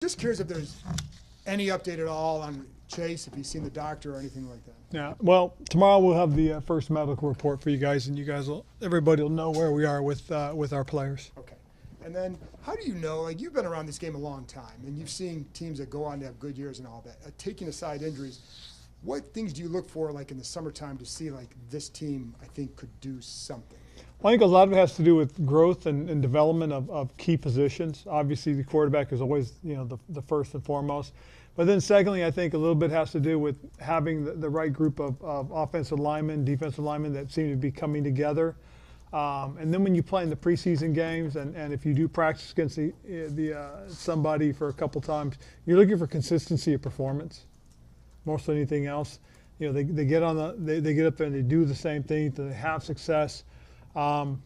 Just curious if there's any update at all on Chase, if he's seen the doctor or anything like that. Yeah. Well, tomorrow we'll have the first medical report for you guys, and everybody will know where we are with our players. Okay. And then how do you know, like you've been around this game a long time, and you've seen teams that go on to have good years and all that. Taking aside injuries, what things do you look for, like in the summertime, to see like this team, I think, could do something? Well, I think a lot of it has to do with growth and development of key positions. Obviously, the quarterback is always the first and foremost. But then secondly, I think a little bit has to do with having the right group of offensive linemen, defensive linemen that seem to be coming together. And then when you play in the preseason games and if you do practice against somebody for a couple times, you're looking for consistency of performance more than anything else. They get they get up there and they do the same thing, they have success. And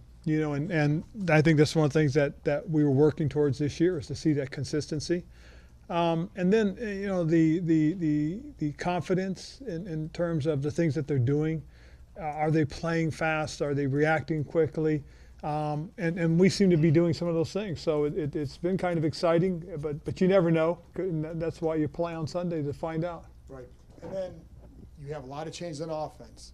I think that's one of the things that we were working towards this year, is to see that consistency. And then the confidence in terms of the things that they're doing. Are they playing fast? Are they reacting quickly? And we seem to be doing some of those things. So it's been kind of exciting, but you never know. That's why you play on Sunday, to find out. Right. And then you have a lot of changes in offense.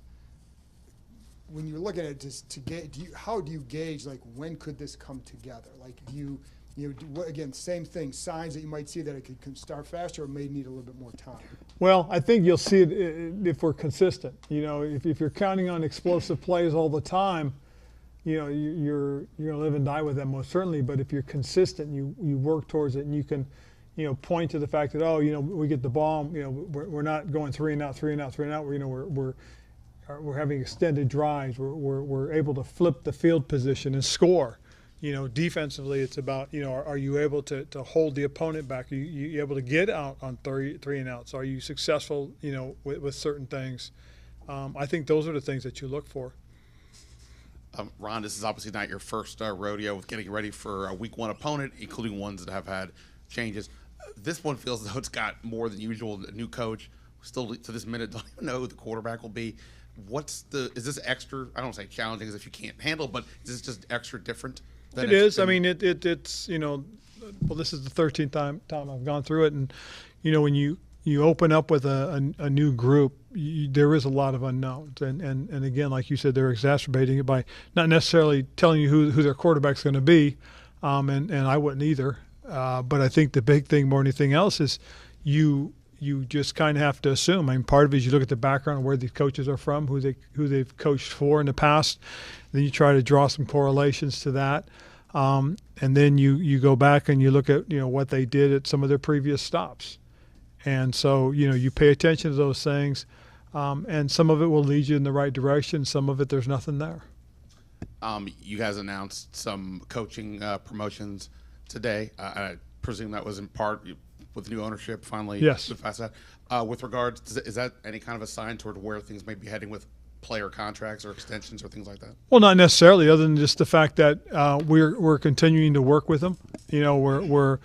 When you're looking at it, how do you gauge, like, when could this come together? Like, again, same thing, signs that you might see that it could start faster or may need a little bit more time? Well, I think you'll see it if we're consistent. If you're counting on explosive plays all the time, you're going to live and die with them most certainly. But if you're consistent, you work towards it, and you can, point to the fact that, we get the ball, we're not going 3 and out, 3 and out, 3 and out. We're having extended drives. We're able to flip the field position and score. Defensively, it's about, are you able to hold the opponent back? Are you able to get out on 3 and outs? Are you successful, with certain things? I think those are the things that you look for. Ron, this is obviously not your first rodeo with getting ready for a week 1 opponent, including ones that have had changes. This one feels as though it's got more than usual. A new coach, still to this minute, don't even know who the quarterback will be. Is this extra, I don't say challenging as if you can't handle, but is this just extra different? It is. I mean, it's well, this is the 13th time I've gone through it, and when you open up with a new group, there is a lot of unknowns, and again, like you said, they're exacerbating it by not necessarily telling you who their quarterback's going to be, and I wouldn't either. But I think the big thing more than anything else is you just kind of have to assume. I mean, part of it is you look at the background of where these coaches are from, who they've coached for in the past. Then you try to draw some correlations to that, and then you go back and you look at what they did at some of their previous stops, and so you pay attention to those things, and some of it will lead you in the right direction. Some of it there's nothing there. You guys announced some coaching promotions today. I presume that was in part with new ownership finally. Yes. With regards, is that any kind of a sign toward where things may be heading with player contracts or extensions or things like that? Well, not necessarily, other than just the fact that we're continuing to work with them. We're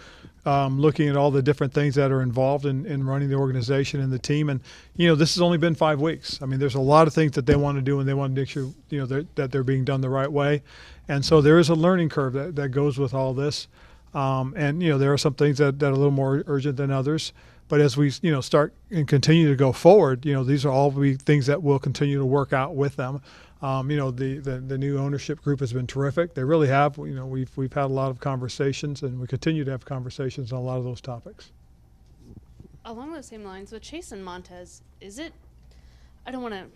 looking at all the different things that are involved in running the organization and the team. And, this has only been 5 weeks. I mean, there's a lot of things that they want to do, and they want to make sure, that they're being done the right way. And so there is a learning curve that goes with all this. And there are some things that are a little more urgent than others. But as we start and continue to go forward, these are all things that we'll continue to work out with them. The new ownership group has been terrific. They really have. We've had a lot of conversations, and we continue to have conversations on a lot of those topics. Along those same lines, with Chase and Montez, is it? I don't want to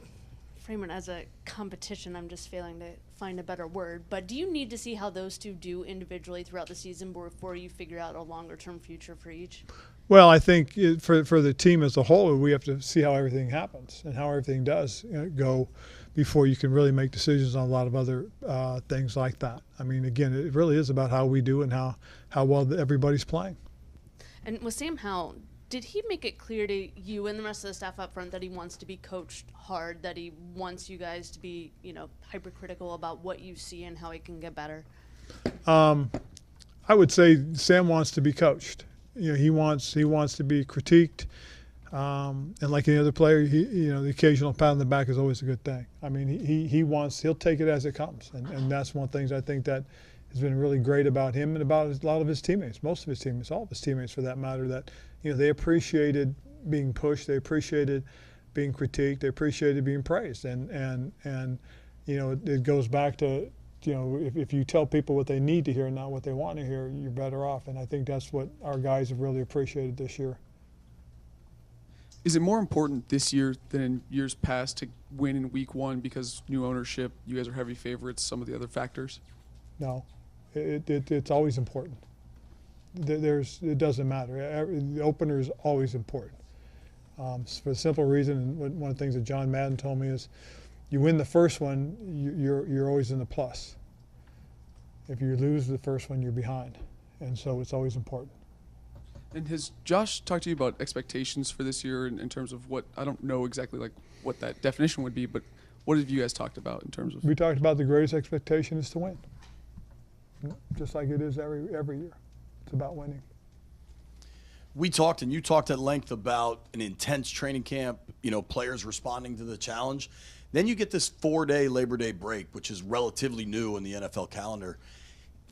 frame it as a competition. I'm just failing to find a better word. But do you need to see how those two do individually throughout the season before you figure out a longer-term future for each? Well, I think for the team as a whole, we have to see how everything happens and how everything does go before you can really make decisions on a lot of other things like that. I mean, again, it really is about how we do and how well everybody's playing. And with Sam Howell, did he make it clear to you and the rest of the staff up front that he wants to be coached hard, that he wants you guys to be, hypercritical about what you see and how he can get better? I would say Sam wants to be coached. He wants to be critiqued, and like any other player, the occasional pat on the back is always a good thing. I mean, he'll take it as it comes, and that's one of the things I think that has been really great about him and about a lot of his teammates, most of his teammates, all of his teammates for that matter, that, they appreciated being pushed, they appreciated being critiqued, they appreciated being praised. And it goes back to, if you tell people what they need to hear and not what they want to hear, you're better off. And I think that's what our guys have really appreciated this year. Is it more important this year than in years past to win in week one because new ownership, you guys are heavy favorites, some of the other factors? No, it's always important. It doesn't matter. The opener is always important. For the simple reason, and one of the things that John Madden told me is, you win the first one, you're always in the plus. If you lose the first one, you're behind, and so it's always important. And has Josh talked to you about expectations for this year in terms of what, I don't know exactly like what that definition would be, but what have you guys talked about in terms of? We talked about the greatest expectation is to win, just like it is every year. It's about winning. We talked, and you talked at length about an intense training camp, players responding to the challenge. Then you get this 4-day Labor Day break, which is relatively new in the NFL calendar.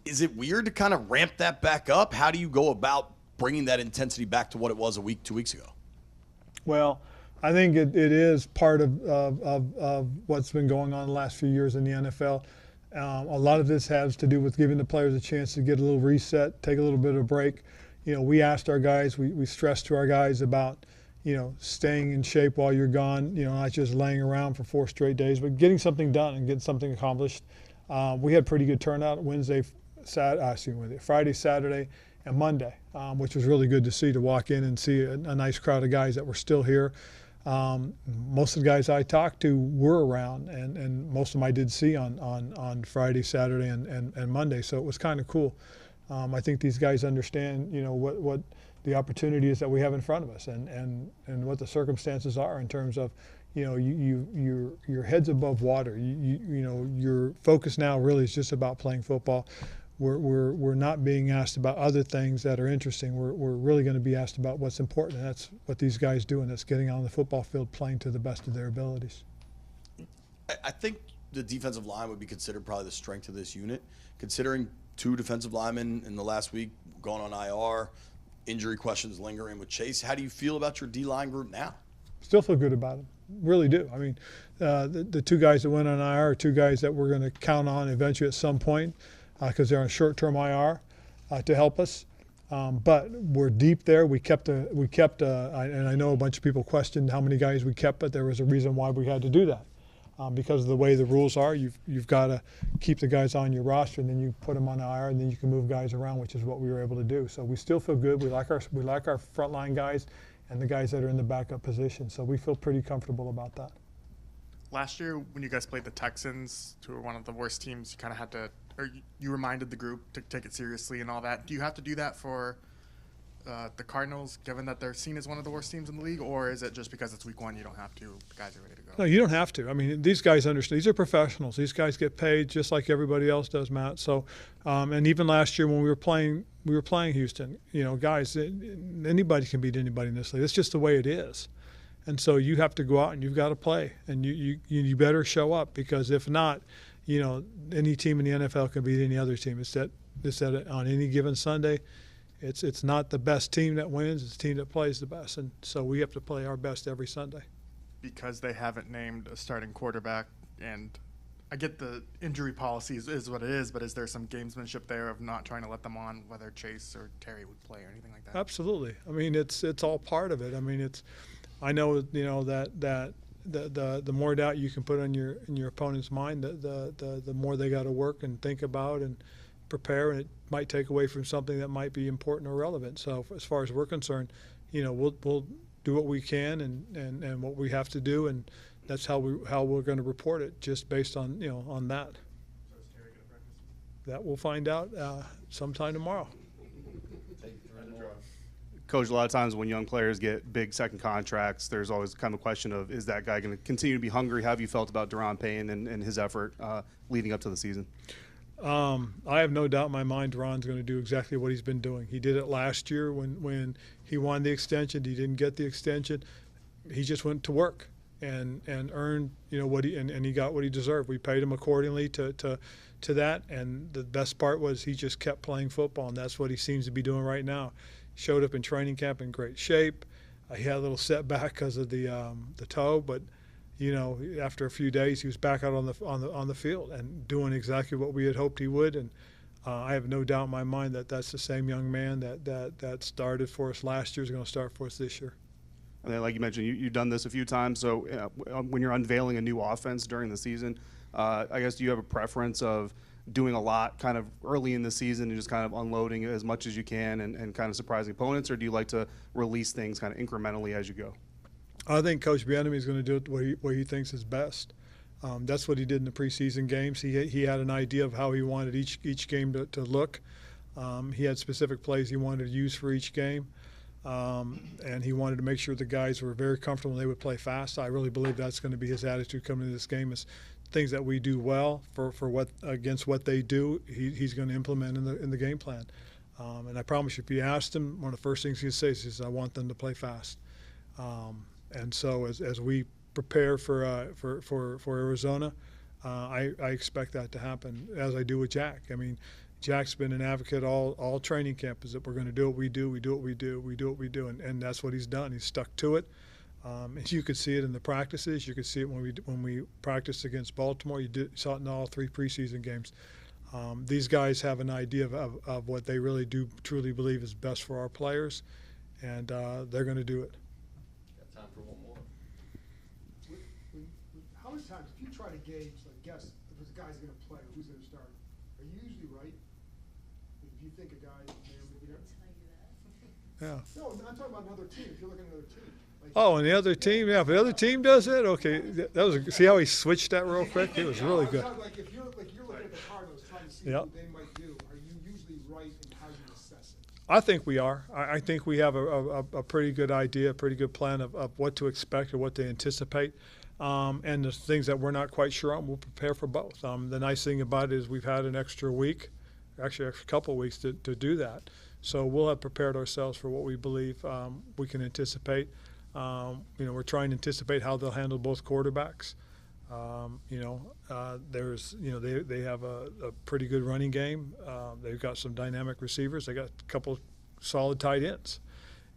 Is it weird to kind of ramp that back up? How do you go about bringing that intensity back to what it was 2 weeks ago? Well, I think it is part of what's been going on the last few years in the NFL. A lot of this has to do with giving the players a chance to get a little reset, take a little bit of a break. We asked our guys, we stressed to our guys about, staying in shape while you're gone, not just laying around for 4 straight days, but getting something done and getting something accomplished. We had pretty good turnout Friday, Saturday, and Monday, which was really good to see, to walk in and see a nice crowd of guys that were still here. Most of the guys I talked to were around, and most of them I did see on Friday, Saturday, and Monday, so it was kind of cool. I think these guys understand, what the opportunity is that we have in front of us, and what the circumstances are in terms of, your head's above water. Your focus now really is just about playing football. We're not being asked about other things that are interesting. We're really going to be asked about what's important, and that's what these guys do, and that's getting on the football field playing to the best of their abilities. I think the defensive line would be considered probably the strength of this unit, considering 2 defensive linemen in the last week going on IR, injury questions lingering with Chase. How do you feel about your D-line group now? Still feel good about them. Really do. I mean, the 2 guys that went on IR are 2 guys that we're going to count on eventually at some point, because they're on short-term IR to help us. But we're deep there. We kept, and I know a bunch of people questioned how many guys we kept, but there was a reason why we had to do that. Because of the way the rules are, you've got to keep the guys on your roster, and then you put them on IR, and then you can move guys around, which is what we were able to do. So we still feel good. We like our frontline guys and the guys that are in the backup position. So we feel pretty comfortable about that. Last year, when you guys played the Texans, who were one of the worst teams, you kind of had to, or you reminded the group to take it seriously and all that. Do you have to do that for the Cardinals, given that they're seen as one of the worst teams in the league, or is it just because it's week 1 you don't have to? The guys are ready to go. No, you don't have to. I mean, these guys understand. These are professionals. These guys get paid just like everybody else does, Matt. So, and even last year when we were playing Houston. Guys, anybody can beat anybody in this league. It's just the way it is. And so you have to go out and you've got to play, and you better show up, because if not, any team in the NFL can beat any other team. It's that on any given Sunday, it's not the best team that wins, it's the team that plays the best. And so we have to play our best every Sunday. Because they haven't named a starting quarterback, and I get the injury policy is what it is, but is there some gamesmanship there of not trying to let them on, whether Chase or Terry would play or anything like that? Absolutely. I mean, it's all part of it. I mean, I know that the more doubt you can put on your opponent's mind, the more they got to work and think about and prepare, and it might take away from something that might be important or relevant. So as far as we're concerned, we'll do what we can and what we have to do, and that's how we're going to report it, just based on on that. So is Terry going to practice? That we'll find out sometime tomorrow. Coach, a lot of times when young players get big second contracts, there's always kind of a question of, is that guy going to continue to be hungry? How have you felt about Daron Payne and his effort leading up to the season? I have no doubt in my mind Daron's going to do exactly what he's been doing. He did it last year when he won the extension. He didn't get the extension. He just went to work. and earned, what he got what he deserved. We paid him accordingly to that, and the best part was he just kept playing football, and that's what he seems to be doing right now. Showed up in training camp in great shape. He had a little setback because of the toe, but after a few days he was back out on the field and doing exactly what we had hoped he would. And I have no doubt in my mind that that's the same young man that started for us last year is going to start for us this year. And then, like you mentioned, you've done this a few times. So when you're unveiling a new offense during the season, I guess do you have a preference of doing a lot kind of early in the season and just kind of unloading as much as you can and kind of surprising opponents, or do you like to release things kind of incrementally as you go? I think Coach Bieniemy is going to do it what he thinks is best. That's what he did in the preseason games. He had an idea of how he wanted each game to look. He had specific plays he wanted to use for each game. And he wanted to make sure the guys were very comfortable and they would play fast. I really believe that's going to be his attitude coming into this game, is things that we do well for what against what they do, he's going to implement in the game plan. And I promise you, if you asked him, one of the first things he'd say is, I want them to play fast. And so as we prepare for Arizona, I expect that to happen, as I do with Jack. I mean, Jack's been an advocate all training camp, is that we're going to do what we do, we do what we do, we do what we do, and that's what he's done. He's stuck to it. And you could see it in the practices. You could see it when we practiced against Baltimore. Saw it in all 3 preseason games. These guys have an idea of what they really do truly believe is best for our players, and they're going to do it. Got time for one more. How many times, if you try to gauge, guess if this guy's going to play, who's going to start, are you usually right? If you think a guy may or may not. Yeah. No, I'm talking about another team. If you're looking at another team. Oh, and the other team, yeah. If the other team does it, okay. That was. See how he switched that real quick? It was really good. If you're looking at the Cardinals, trying to see Yep. what they might do, are you usually right in how you assess it? I think we are. I think we have a pretty good idea, a pretty good plan of what to expect or what to anticipate. And the things that we're not quite sure on, we'll prepare for both. The nice thing about it is we've had an extra week, actually a couple of weeks to do that. So we'll have prepared ourselves for what we believe we can anticipate. We're trying to anticipate how they'll handle both quarterbacks. They have a pretty good running game. They've got some dynamic receivers. They got a couple solid tight ends,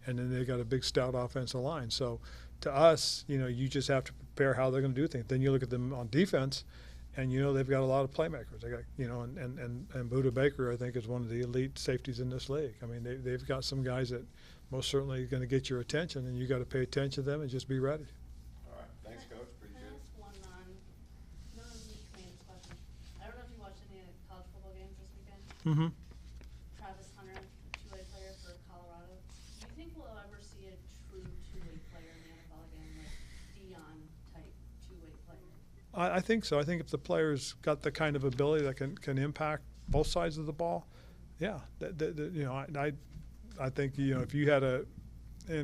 and then they got a big stout offensive line. So to us, you just have to prepare how they're going to do things. Then you look at them on defense, and they've got a lot of playmakers. They got and Budda Baker, I think, is one of the elite safeties in this league. I mean, they've got some guys that most certainly going to get your attention, and you got to pay attention to them and just be ready. All right. Thanks, Coach. Appreciate it. Can I ask one non-Queens question? I don't know if you watched any of the college football games this weekend. Mm-hmm. Travis Hunter, two-way player for Colorado. Do you think we'll ever see a true two-way player in the NFL again, like Dion-type two-way player? I think so. I think if the player's got the kind of ability that can impact both sides of the ball, yeah. I think if you had and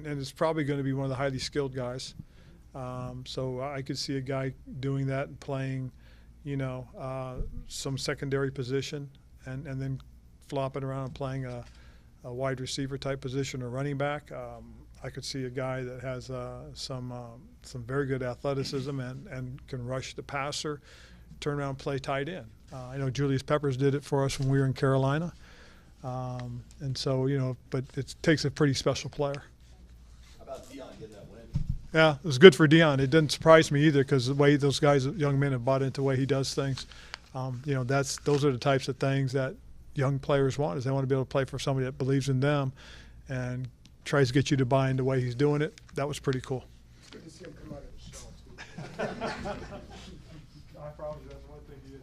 it's probably going to be one of the highly skilled guys. So I could see a guy doing that and playing, some secondary position and then flopping around and playing a wide receiver type position or running back. I could see a guy that has some very good athleticism and can rush the passer, turn around and play tight end. I know Julius Peppers did it for us when we were in Carolina. And so, but it takes a pretty special player. How about Dion getting that win? Yeah, it was good for Dion. It didn't surprise me either, because the way those guys, young men, have bought into the way he does things. Those are the types of things that young players want, is they want to be able to play for somebody that believes in them and tries to get you to buy into the way he's doing it. That was pretty cool. It's good to see him come out of his shell, too. I promise you that's one thing he did.